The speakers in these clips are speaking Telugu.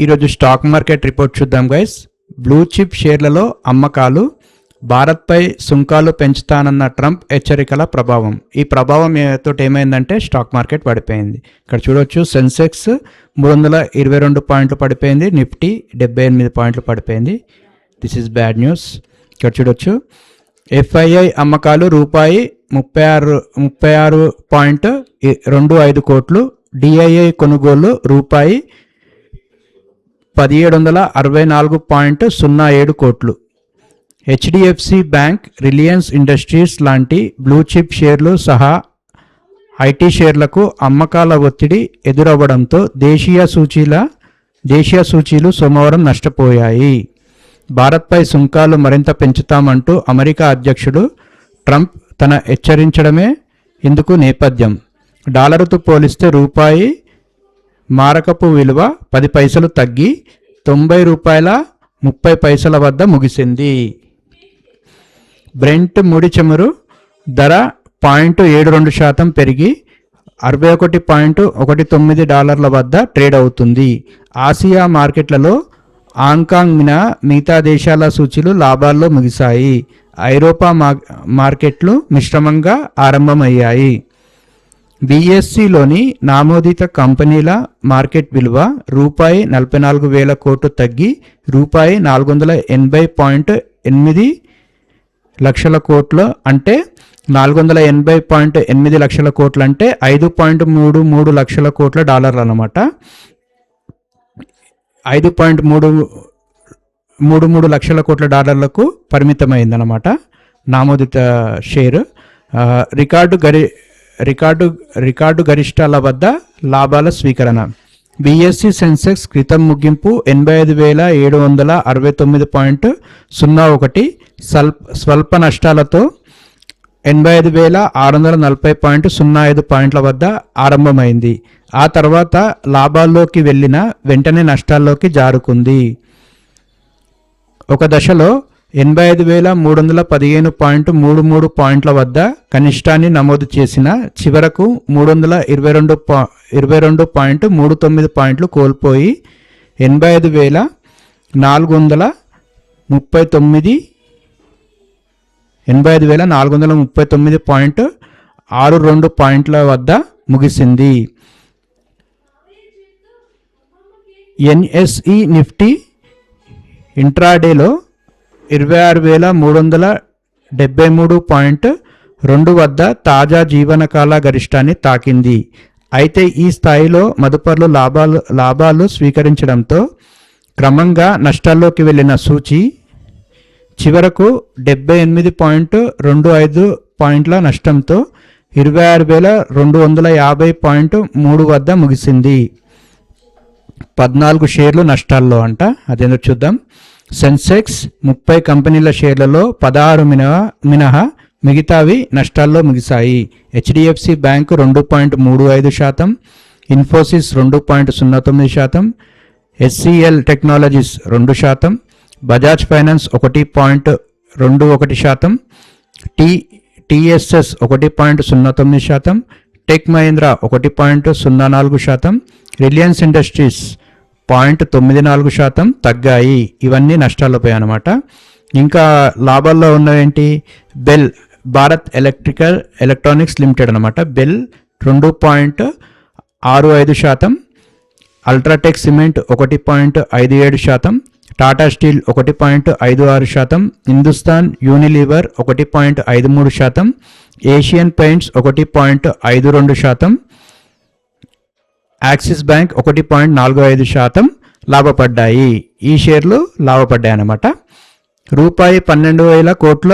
ఈరోజు స్టాక్ మార్కెట్ రిపోర్ట్ చూద్దాం గైస్. బ్లూ చిప్ షేర్లలో అమ్మకాలు, భారత్పై సుంకాలు పెంచుతానన్న ట్రంప్ హెచ్చరికల ప్రభావం. ఈ ప్రభావం తోటి ఏమైందంటే స్టాక్ మార్కెట్ పడిపోయింది. ఇక్కడ చూడొచ్చు, సెన్సెక్స్ 322 పాయింట్లు పడిపోయింది, నిఫ్టీ 78 పాయింట్లు పడిపోయింది. This is bad news. ఇక్కడ చూడొచ్చు, ఎఫ్ఐఐ అమ్మకాలు రూపాయి 36.25 కోట్లు, డిఐఐ కొనుగోలు రూపాయి 1764.07 కోట్లు. హెచ్డిఎఫ్సి బ్యాంక్, రిలయన్స్ ఇండస్ట్రీస్ లాంటి బ్లూ చిప్ షేర్లు సహా ఐటీ షేర్లకు అమ్మకాల ఒత్తిడి ఎదురవ్వడంతో దేశీయ సూచీలు సోమవారం నష్టపోయాయి. భారత్పై సుంకాలు మరింత పెంచుతామంటూ అమెరికా అధ్యక్షుడు ట్రంప్ తన హెచ్చరించడమే ఇందుకు నేపథ్యం. డాలరుతో పోలిస్తే రూపాయి మారకపు విలువ 10 పైసలు తగ్గి $90.30 వద్ద ముగిసింది. బ్రెంట్ ముడి చమురు ధర 0.72% పెరిగి $61.19 వద్ద ట్రేడ్ అవుతుంది. ఆసియా మార్కెట్లలో హాంకాంగ్ మిగతా దేశాల సూచీలు లాభాల్లో ముగిశాయి. ఐరోపా మార్కెట్లు మిశ్రమంగా ఆరంభమయ్యాయి. బీఎస్సీలోని నామోదిత కంపెనీల మార్కెట్ విలువ రూపాయి 44,000 కోట్లు తగ్గి రూపాయి 480.8 లక్షల కోట్లు, అంటే 480.8 లక్షల కోట్లు అంటే 5.33 లక్షల కోట్ల డాలర్లు అన్నమాట. 5.33 లక్షల కోట్ల డాలర్లకు పరిమితమైందన్నమాట నామోదిత షేరు. రికార్డు గరిష్టాల వద్ద లాభాల స్వీకరణ. బీఎస్సీ సెన్సెక్స్ క్రితం ముగింపు 85,769.01, స్వల్ప నష్టాలతో 85,640.05 పాయింట్ల వద్ద ఆరంభమైంది. ఆ తర్వాత లాభాల్లోకి వెళ్ళిన వెంటనే నష్టాల్లోకి జారుకుంది. ఒక దశలో 85,315.33 పాయింట్ల వద్ద కనిష్టాన్ని నమోదు చేసిన చివరకు 322.39 పాయింట్లు కోల్పోయి 85,439.62 పాయింట్ల వద్ద ముగిసింది. ఎన్ఎస్ఈ నిఫ్టీ ఇంట్రాడేలో 26,373.2 వద్ద తాజా జీవనకాల గరిష్టాన్ని తాకింది. అయితే ఈ స్థాయిలో మదుపర్లు లాభాలు స్వీకరించడంతో క్రమంగా నష్టాల్లోకి వెళ్ళిన సూచీ చివరకు 78.25 పాయింట్ల నష్టంతో 26,250.3 వద్ద ముగిసింది. 14 షేర్లు నష్టాల్లో అంట. అదేంటో చూద్దాం. సెన్సెక్స్ 30 కంపెనీల షేర్లలో 16 మినహా మిగతావి నష్టాల్లో ముగిశాయి. HDFC bank 2.35%, Infosys 2.09%, HCl technologies 2%, Bajaj finance 1.21%, TSS 1.09%, tech Mahindra 1.04%, Reliance industries 0.94% తగ్గాయి. ఇవన్నీ నష్టాల్లో పోయాయి అన్నమాట. ఇంకా లాభాల్లో ఉన్నవేంటి? బెల్, భారత్ ఎలక్ట్రానిక్స్ లిమిటెడ్ అనమాట. Bell 2.65%, UltraTech cement 1.57%, Tata steel 1.56%, Hindustan Unilever 1.53%, Asian paints 1.52%, axis bank 1.45% లాభపడ్డాయి. ఈ షేర్లు లాభపడ్డాయి అన్నమాట. రూపాయి 12,000 కోట్ల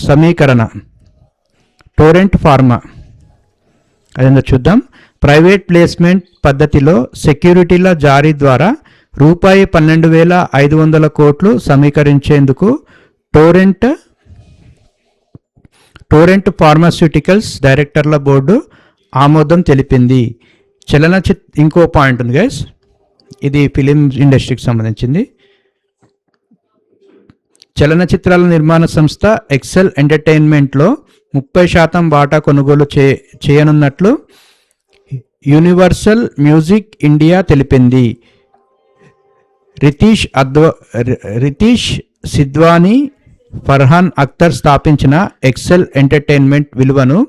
సమీకరణ. టోరెంట్ ఫార్మా, అదేందో చూద్దాం. ప్రైవేట్ ప్లేస్మెంట్ పద్ధతిలో సెక్యూరిటీల జారీ ద్వారా రూపాయి 12,500 కోట్లు సమీకరించేందుకు టోరెంట్ ఫార్మాస్యూటికల్స్ డైరెక్టర్ల బోర్డు ఆమోదం తెలిపింది. ఇంకో పాయింట్ ఉంది గైస్, ఇది ఫిలిం ఇండస్ట్రీకి సంబంధించింది. చలనచిత్రాల నిర్మాణ సంస్థ ఎక్సెల్ ఎంటర్టైన్మెంట్లో 30% వాటా కొనుగోలు చేయనున్నట్లు యూనివర్సల్ మ్యూజిక్ ఇండియా తెలిపింది. రితీష్ సిద్వానీ, ఫర్హాన్ అఖ్తర్ స్థాపించిన ఎక్సెల్ ఎంటర్టైన్మెంట్ విలువను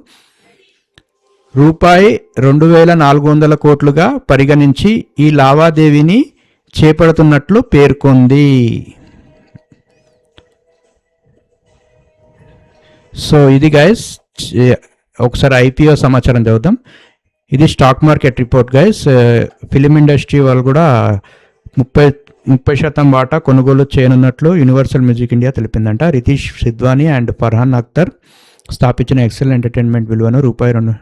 రూపాయి 2400 కోట్లుగా పరిగణించి ఈ లావాదేవీని చేపడుతున్నట్లు పేర్కొంది. సో ఇది గైస్, ఒకసారి ఐపీఓ సమాచారం చదువుదాం. ఇది stock market report guys. Film industry వాళ్ళు కూడా 30% వాటా కొనుగోలు చేయనున్నట్లు యూనివర్సల్ మ్యూజిక్ ఇండియా తెలిపిందంట. రితీష్ సిద్వానీ అండ్ ఫర్హాన్ అఖ్తర్ స్థాపించిన ఎక్సెల్ ఎంటర్టైన్మెంట్ విలువను రూపాయి 2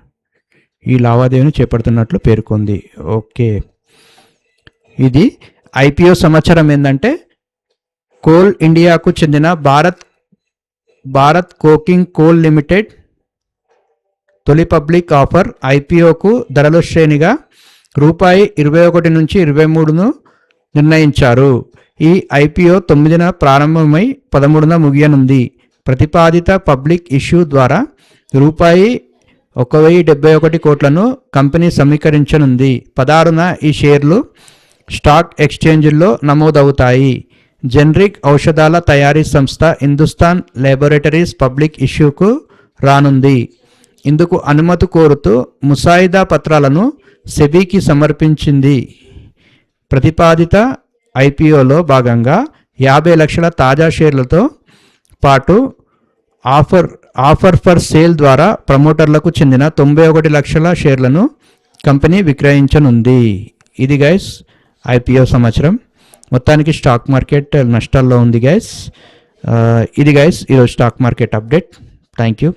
ఈ లావాదేవీని చేపడుతున్నట్లు పేర్కొంది. ఓకే, ఇది ఐపీఓ సమాచారం ఏంటంటే కోల్ ఇండియాకు చెందిన భారత్ కోకింగ్ కోల్ లిమిటెడ్ తొలి పబ్లిక్ ఆఫర్ ఐపీఓకు ధరల శ్రేణిగా రూపాయి 21 నుంచి 23ను నిర్ణయించారు. ఈ ఐపీఓ 9న ప్రారంభమై 13న ముగియనుంది. ప్రతిపాదిత పబ్లిక్ ఇష్యూ ద్వారా రూపాయి 1071 కోట్లను కంపెనీ సమీకరించనుంది. 16న ఈ షేర్లు స్టాక్ ఎక్స్చేంజ్లో నమోదవుతాయి. జనరిక్ ఔషధాల తయారీ సంస్థ హిందుస్థాన్ ల్యాబొరేటరీస్ పబ్లిక్ ఇష్యూకు రానుంది. ఇందుకు అనుమతి కోరుతూ ముసాయిదా పత్రాలను సెబీకి సమర్పించింది. ప్రతిపాదిత ఐపీఓలో భాగంగా 50 లక్షల తాజా షేర్లతో పాటు ఆఫర్ ఫర్ సేల్ ద్వారా ప్రమోటర్లకు చెందిన 91 లక్షల షేర్లను కంపెనీ విక్రయించనుంది. ఇది గైస్ ఐపీఓ సమాచారం. మొత్తానికి స్టాక్ మార్కెట్ నష్టాల్లో ఉంది గైస్. ఇది గైస్ ఈరోజు stock market update. Thank you.